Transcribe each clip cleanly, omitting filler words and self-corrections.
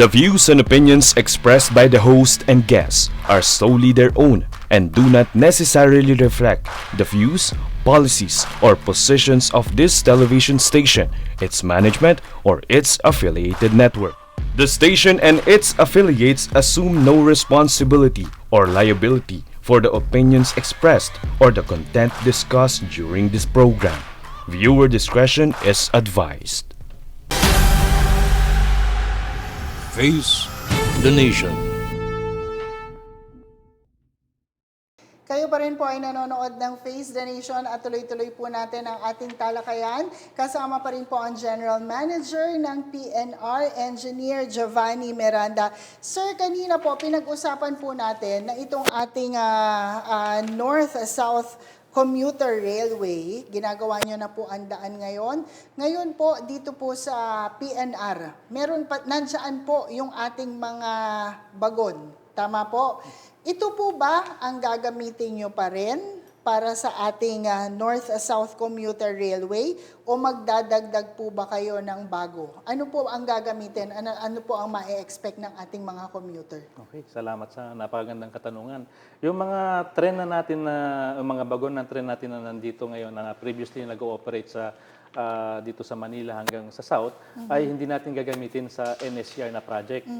The views and opinions expressed by the host and guests are solely their own and do not necessarily reflect the views, policies, or positions of this television station, its management, or its affiliated network. The station and its affiliates assume no responsibility or liability for the opinions expressed or the content discussed during this program. Viewer discretion is advised. Face the Nation. Kayo pa rin po ay nanonood ng Face the Nation at tuloy-tuloy po natin ang ating talakayan. Kasama pa rin po ang General Manager ng PNR, Engineer Giovanni Miranda. Sir, kanina po pinag-usapan po natin na itong ating North-South Commuter Railway, ginagawa nyo na po ang daan ngayon. Ngayon po, dito po sa PNR, nandiyan po yung ating mga bagon. Tama po? Ito po ba ang gagamitin nyo pa rin para sa ating North-South Commuter Railway o magdadagdag po ba kayo ng bago? Ano po ang gagamitin? Ano po ang ma-expect ng ating mga commuter? Okay, salamat sa napakagandang katanungan. Yung mga tren na natin yung mga bagon ng tren natin na nandito ngayon na previously nag-ooperate sa dito sa Manila hanggang sa South, ay hindi natin gagamitin sa NSCR na project.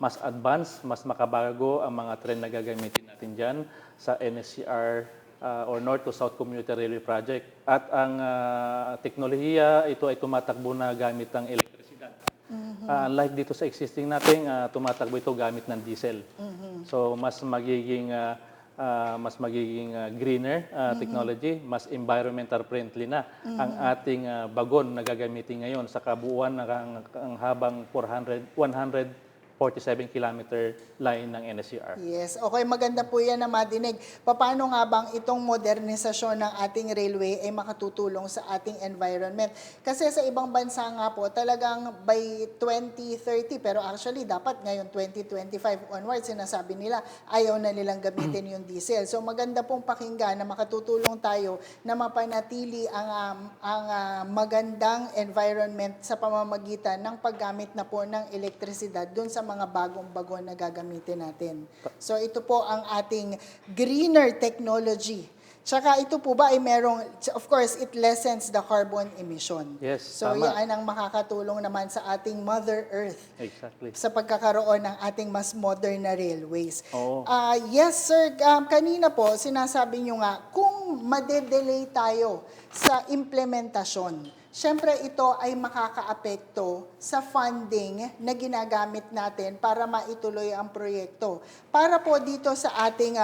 Mas advanced, mas makabago ang mga tren na gagamitin natin dyan sa NSCR or North to South Commuter Railway Project. At ang teknolohiya, ito ay tumatakbo na gamit ng elektrisidad. Unlike dito sa existing natin, tumatakbo ito gamit ng diesel. So mas magiging greener technology, mas environmental friendly na ang ating bagon na gagamitin ngayon sa kabuuan ng habang 147 kilometer line ng NSCR. Yes, okay, maganda po yan na madinig. Paano nga bang itong modernisasyon ng ating railway ay makatutulong sa ating environment? Kasi sa ibang bansa nga po, talagang by 2030, pero actually dapat ngayon 2025 onwards, sinasabi nila ayaw na nilang gamitin yung diesel. So maganda pong pakinggan na makatutulong tayo na mapanatili ang magandang environment sa pamamagitan ng paggamit na po ng elektrisidad dun sa mga bagong bagon na gagamitin natin. So ito po ang ating greener technology. Tsaka ito po ba ay merong, of course, it lessens the carbon emission. Yes, so tama. yan ang makakatulong naman sa ating Mother Earth. Exactly. Sa pagkakaroon ng ating mas modern na railways. Oo. Yes, sir. Kanina po, sinasabi nyo nga, kung madedelay tayo sa implementasyon, siyempre ito ay makakaapekto sa funding na ginagamit natin para maituloy ang proyekto. Para po dito sa ating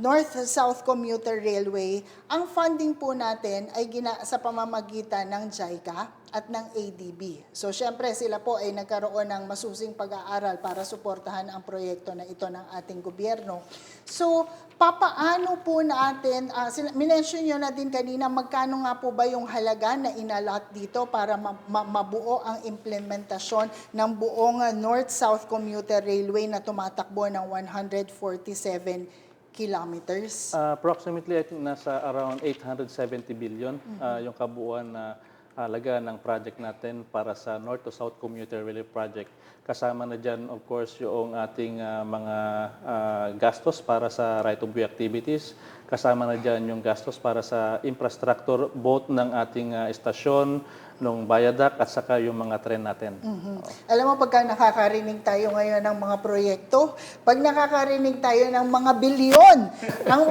North-South Commuter Railway, ang funding po natin ay sa pamamagitan ng JICA at ng ADB. So siyempre sila po ay nagkaroon ng masusing pag-aaral para suportahan ang proyekto na ito ng ating gobyerno. So papaano po natin, minention nyo na din kanina, magkano nga po ba yung halaga na inalot dito para mabuo ang implementasyon ng buong North-South Commuter Railway na tumatakbo ng 147 kilometers? Approximately, I think nasa around 870 billion yung kabuuan na halaga ng project natin para sa North to South Commuter Railway Project. Kasama na dyan, of course, yung ating mga gastos para sa right-of-way activities. Kasama na dyan yung gastos para sa infrastructure, both ng ating estasyon, ng viaduct, at saka yung mga tren natin. Alam mo, pagka nakakarinig tayo ngayon ng mga proyekto, pag nakakarinig tayo ng mga bilyon, ang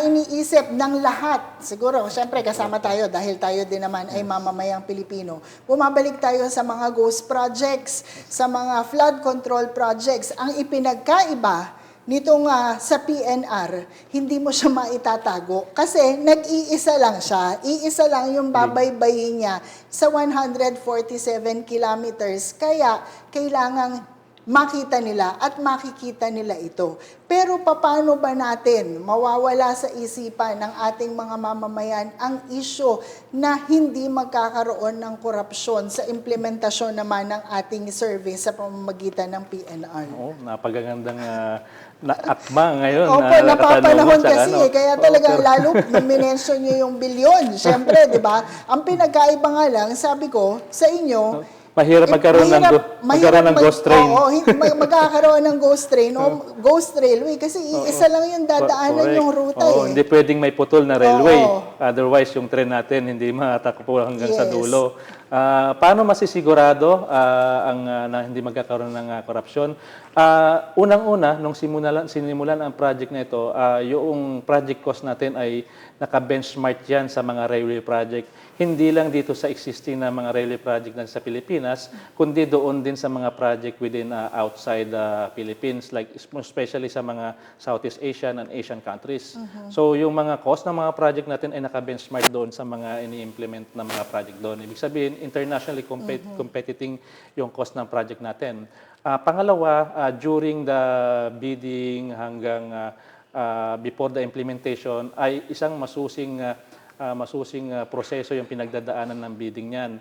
iniisip ng lahat, siguro, syempre kasama tayo dahil tayo din naman ay mamamayang Pilipino, bumabalik tayo sa mga ghost projects, sa mga flood control projects. Ang ipinagkaiba nitong sa PNR, hindi mo siya maitatago kasi nag-iisa lang siya. Iisa lang yung babaybayin niya sa 147 kilometers. Kaya kailangang makita nila at makikita nila ito. Pero paano ba natin mawawala sa isipan ng ating mga mamamayan ang isyu na hindi magkakaroon ng korupsyon sa implementasyon naman ng ating service sa pamamagitan ng PNR? Oo, napagagandang akma ngayon. Opo, napapanahon kasi. Kaya talaga, lalo, nung minention nyo yung bilyon, syempre, di ba? Ang pinagkaiba nga lang, sabi ko, sa inyo, mahirap magkaroon ng ghost train. Oo, magkakaroon ng ghost train o ghost railway kasi isa lang yung dadaanan Correct. yung ruta Oo, eh. hindi pwedeng may putol na railway. Oo. Otherwise, yung tren natin hindi matakbo hanggang sa Yes. dulo. Paano masisigurado na hindi magkakaroon ng korupsyon? Unang-una, nung sinimulan ang project na ito, yung project cost natin ay naka-benchmark yan sa mga railway project. Hindi lang dito sa existing na mga railway project natin sa Pilipinas, kundi doon din sa mga project within outside the Philippines, like especially sa mga Southeast Asian and Asian countries. So yung mga cost ng mga project natin ay naka-benchmark doon sa mga ini-implement na mga project doon. Ibig sabihin, internationally competing yung cost ng project natin. Pangalawa, during the bidding hanggang before the implementation ay isang masusing proseso yung pinagdadaanan ng bidding niyan.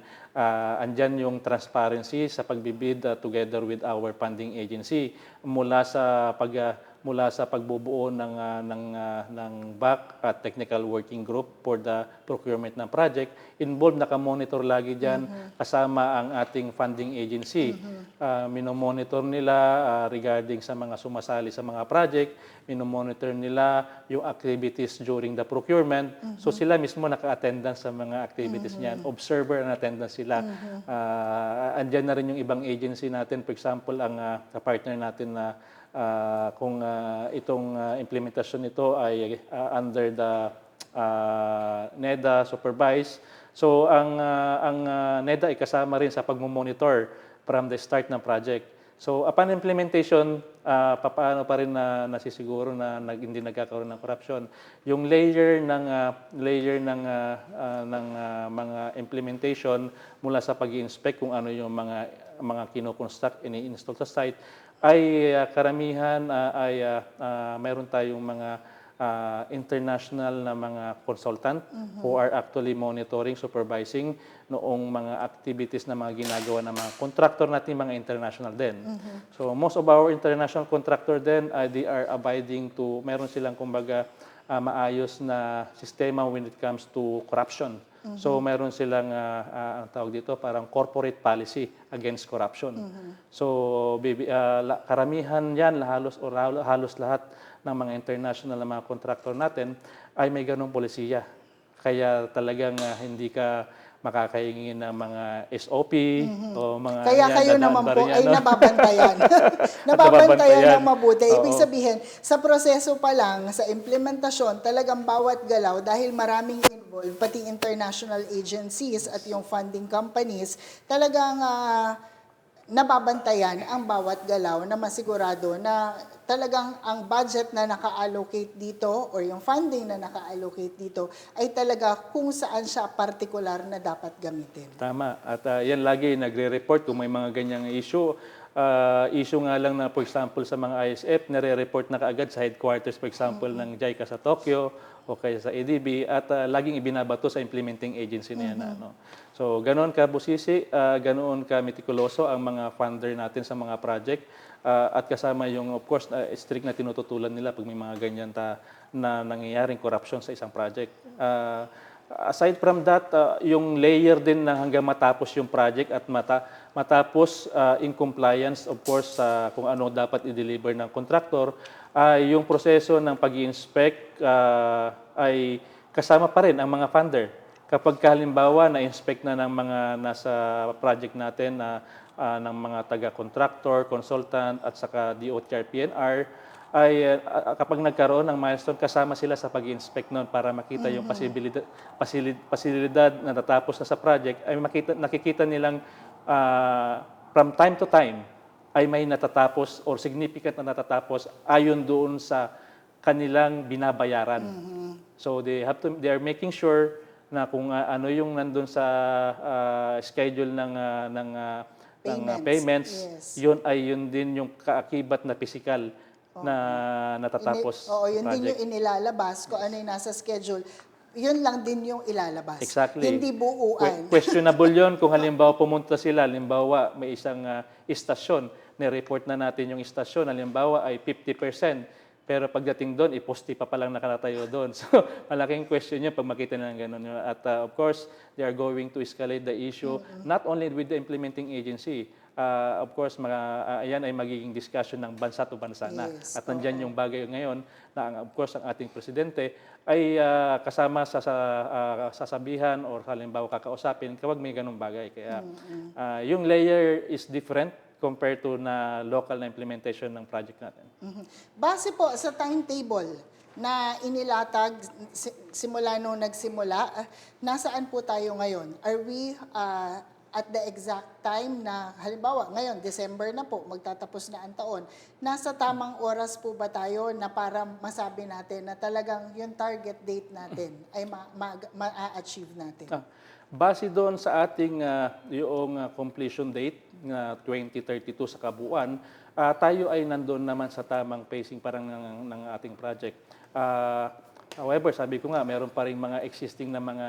Andyan yung transparency sa pagbibid together with our funding agency mula sa pagbubuo ng BAC at technical working group for the procurement ng project. Involved, nakamonitor lagi diyan kasama ang ating funding agency. Minomonitor nila regarding sa mga sumasali sa mga project, minomonitor nila yung activities during the procurement. So sila mismo naka-attendance sa mga activities niyan. Observer and attendance sila. Andyan na rin yung ibang agency natin. For example, ang partner natin na kung itong implementasyon nito ay under the NEDA supervised. So ang NEDA ay kasama rin sa pagmomonitor from the start ng project. So upon implementation, paano pa rin na nasisiguro na hindi nagkakaroon ng corruption? Yung layer ng mga implementation mula sa pag-i-inspect kung ano yung mga kino-construct, ini-install sa site ay karamihan mayroon tayong mga international na mga consultant who are actually monitoring, supervising noong mga activities na mga ginagawa ng mga contractor natin, mga international din. So most of our international contractor din, they are abiding to, meron silang kumbaga maayos na sistema when it comes to corruption. So meron silang ang tawag dito parang corporate policy against corruption. So karamihan yan halos lahat ng mga international na mga contractor natin ay may ganong polisiya. Kaya talagang hindi ka makakahingi ng mga SOP o mga Kaya kayo naman po ay nababantayan. Nababantayan ng mabuti. Ibig sabihin, sa proseso pa lang, sa implementasyon, talagang bawat galaw, dahil maraming involved, pati international agencies at yung funding companies, talagang nababantayan ang bawat galaw na masigurado na talagang ang budget na naka-allocate dito or yung funding na naka-allocate dito ay talaga kung saan siya particular na dapat gamitin. Tama. At yan lagi nagre-report kung may mga ganyang issue. Issue nga lang na, for example, sa mga ISF, nare-report na kaagad sa headquarters, for example, ng JICA sa Tokyo o kaya sa ADB at laging ibinabato sa implementing agency na yan. So, ganoon ka busisi, ganoon ka metikuloso ang mga funder natin sa mga project at kasama yung, of course, strict na tinututulan nila pag may mga ganyan na nangyayaring corruption sa isang project. Aside from that, yung layer din na hanggang matapos yung project at matapos in compliance, of course, kung ano dapat i-deliver ng contractor, yung proseso ng pag-i-inspect ay kasama pa rin ang mga funder. Kapag halimbawa na-inspect na ng mga nasa project natin ng mga taga-contractor, consultant at saka DOTR, PNR, ay kapag nagkaroon ng milestone, kasama sila sa pag-inspect noon para makita yung pasilidad na natapos na sa project, ay nakikita nilang from time to time ay may natatapos or significant na natatapos ayon doon sa kanilang binabayaran. So they are making sure na kung ano yung nandun sa schedule ng payments, yes, yun din yung kaakibat na physical na natatapos. Yun project. Din yung inilalabas, kung ano yung nasa schedule, yun lang din yung ilalabas. Exactly. Hindi buuan. Questionable yun kung halimbawa pumunta sila, halimbawa may isang istasyon, nireport na natin yung istasyon, halimbawa ay 50% Pero pagdating doon, poste pa palang nakalatayo doon. So, malaking question yun pag makita na ng ganun. At of course, they are going to escalate the issue, not only with the implementing agency. Of course, yan ay magiging discussion ng bansa to bansa na. Yes, At nandyan yung bagay ngayon na, of course, ang ating presidente ay kasama sa sasabihan or halimbawa kakausapin kapag may ganung bagay. Kaya yung layer is different compared to na local na implementation ng project natin. Base po sa timetable na inilatag simula nung nagsimula, nasaan po tayo ngayon? Are we at the exact time na, halimbawa, ngayon, December na po, magtatapos na ang taon, nasa tamang oras po ba tayo na para masabi natin na talagang yung target date natin ay ma-achieve natin? Base doon sa ating yung completion date na 2032 sa kabuuan, tayo ay nandoon naman sa tamang pacing parang ng ating project. However, sabi ko nga, meron pa rin mga existing na mga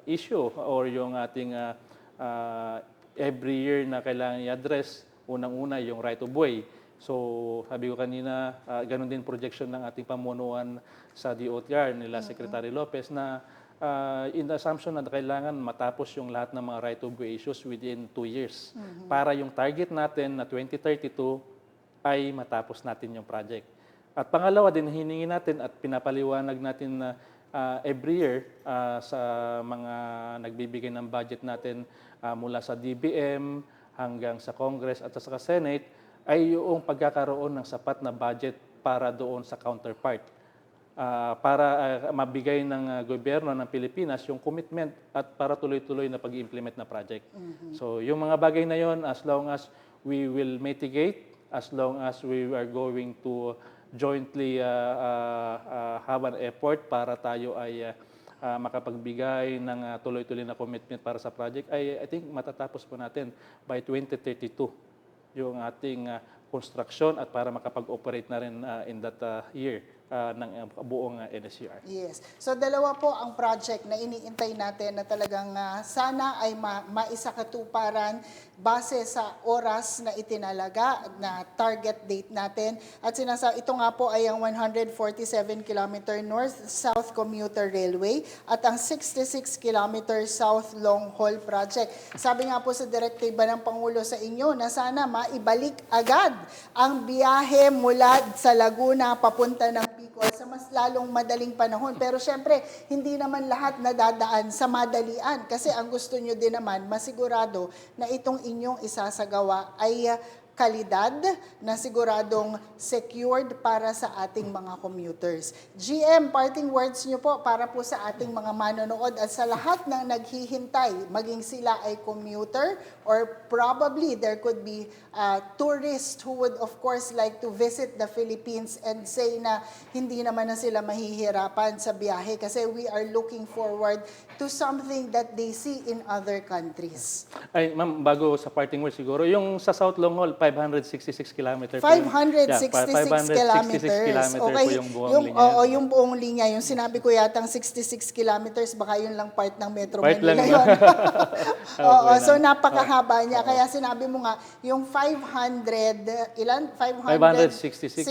issue or yung ating every year na kailangan i-address. Unang-una, yung right of way. So, sabi ko kanina, ganun din projection ng ating pamunuan sa DOTR nila Secretary Lopez na in the assumption na kailangan matapos yung lahat ng mga right of way issues within 2 years. Para yung target natin na 2032 ay matapos natin yung project. At pangalawa din, hiningi natin at pinapaliwanag natin na every year sa mga nagbibigay ng budget natin mula sa DBM hanggang sa Congress at sa Senate ay yung pagkakaroon ng sapat na budget para doon sa counterpart. Para mabigay ng gobyerno ng Pilipinas yung commitment at para tuloy-tuloy na pag-implement na project. So yung mga bagay na yon, as long as we will mitigate, as long as we are going to jointly have an effort para tayo ay makapagbigay ng tuloy-tuloy na commitment para sa project, ay I think matatapos po natin by 2032 yung ating construction at para makapag-operate na rin in that year ng buong NSCR. Yes. So dalawa po ang project na iniintay natin na talagang sana ay maisakatuparan base sa oras na itinalaga na target date natin. At ito nga po ay ang 147 km North-South Commuter Railway at ang 66 km South Long Haul Project. Sabi nga po sa direktiba ng Pangulo sa inyo na sana maibalik agad ang biyahe mula sa Laguna papunta ng Bicol sa mas lalong madaling panahon. Pero syempre, hindi naman lahat nadadaan sa madalian kasi ang gusto nyo din naman masigurado na itong inyong isasagawa ay kalidad na siguradong secured para sa ating mga commuters. GM, parting words nyo po para po sa ating mga manonood at sa lahat ng naghihintay, maging sila ay commuter or probably there could be tourists who would of course like to visit the Philippines and say na hindi naman na sila mahihirapan sa biyahe kasi we are looking forward to something that they see in other countries. Ay, ma'am, bago sa parting words siguro, yung sa South Long Haul, 566 kilometer. 566 kilometers. Okay. Po yung buong linya. Oo, yung buong linya. Yung sinabi ko yatang 66 kilometers, baka yun lang part ng Metro Part Manila lang yun. Oo, so napakahaba niya. Kaya sinabi mo nga, yung 500, ilan? 566.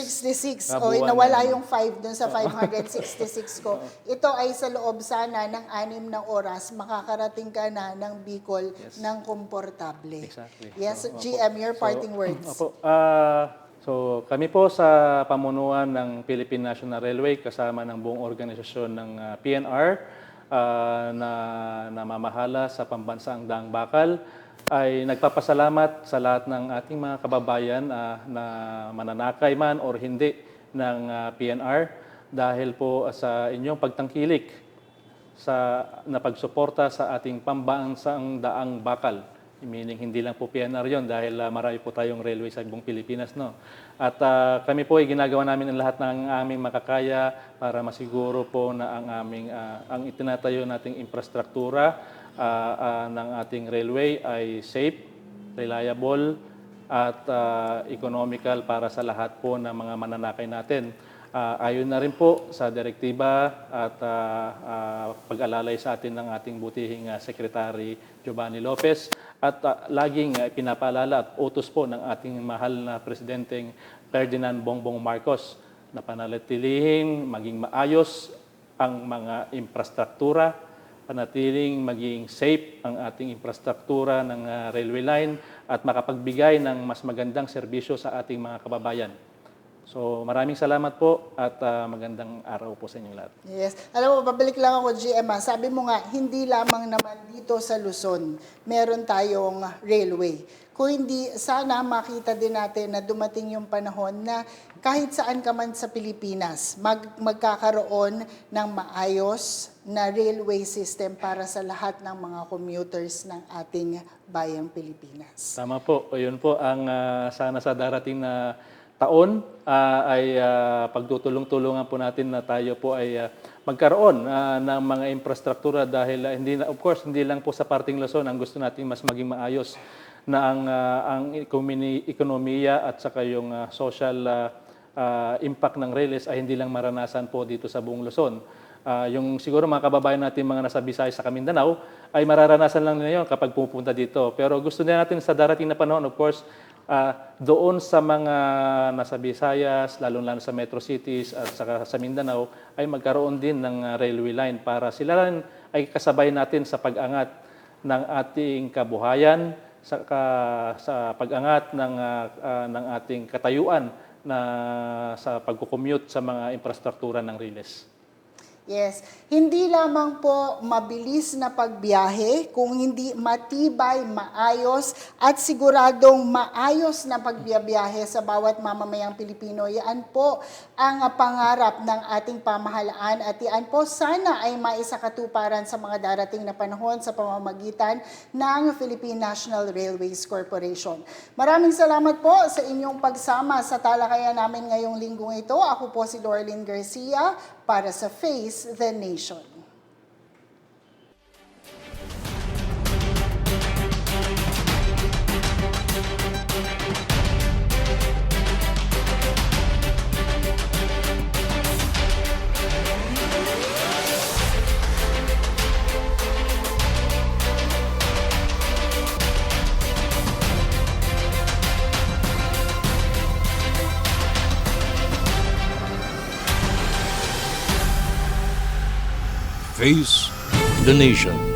66. O, nawala yung 5 dun sa 566 ko. Ito ay sa loob sana ng 6 na oras, makakarating ka na ng Bicol ng komportable. Exactly. Yes, GM, your parting words. Opo. So kami po sa pamunuan ng Philippine National Railway kasama ng buong organisasyon ng PNR na namamahala sa pambansang Daang Bakal ay nagpapasalamat sa lahat ng ating mga kababayan na mananakay man or hindi ng PNR dahil po sa inyong pagtangkilik na pagsuporta sa ating pambansang Daang Bakal. Meaning hindi lang po PNR yon dahil marami po tayong railway sa buong Pilipinas. No? At kami po ay ginagawa namin ang lahat ng aming makakaya para masiguro po na ang itinatayo nating infrastruktura ng ating railway ay safe, reliable, at economical para sa lahat po ng mga mananakay natin. Ayon na rin po sa direktiba at pag-alalay sa atin ng ating butihing Secretary Giovanni Lopez at laging pinapaalala at utos po ng ating mahal na Presidenteng Ferdinand Bongbong Marcos na pananatilihing maging maayos ang mga infrastruktura, panatiling maging safe ang ating infrastruktura ng railway line at makapagbigay ng mas magandang serbisyo sa ating mga kababayan. So maraming salamat po at magandang araw po sa inyong lahat. Yes. Alam mo, babalik lang ako, GM. Sabi mo nga, hindi lamang naman dito sa Luzon, meron tayong railway. Kung hindi, sana makita din natin na dumating yung panahon na kahit saan ka man sa Pilipinas, magkakaroon ng maayos na railway system para sa lahat ng mga commuters ng ating bayang Pilipinas. Tama po. Yun po ang sana sa darating na taon ay pagtutulong-tulungan po natin na tayo po ay magkaroon ng mga infrastruktura dahil of course hindi lang po sa parting Luzon ang gusto natin mas maging maayos na ang ekonomiya at saka yung social impact ng rails ay hindi lang maranasan po dito sa buong Luzon. Yung siguro mga kababayan natin mga nasa Visayas sa Mindanao ay mararanasan lang nila yun kapag pupunta dito. Pero gusto na natin sa darating na panahon, of course, doon sa mga nasa Visayas, lalo-lalo sa metro cities at saka sa Mindanao, ay magkaroon din ng railway line para sila rin ay kasabay natin sa pag-angat ng ating kabuhayan, sa pag-angat ng ating katayuan na sa pagkukommute sa mga infrastruktura ng rails. Yes. Hindi lamang po mabilis na pagbiyahe, kung hindi matibay, maayos, at siguradong maayos na pagbiyahe sa bawat mamamayang Pilipino. Yan po ang pangarap ng ating pamahalaan at yan po sana ay maisakatuparan sa mga darating na panahon sa pamamagitan ng Philippine National Railways Corporation. Maraming salamat po sa inyong pagsama sa talakayan namin ngayong linggong ito. Ako po si Lorlyn Garcia para sa Face the Nation. Face the Nation.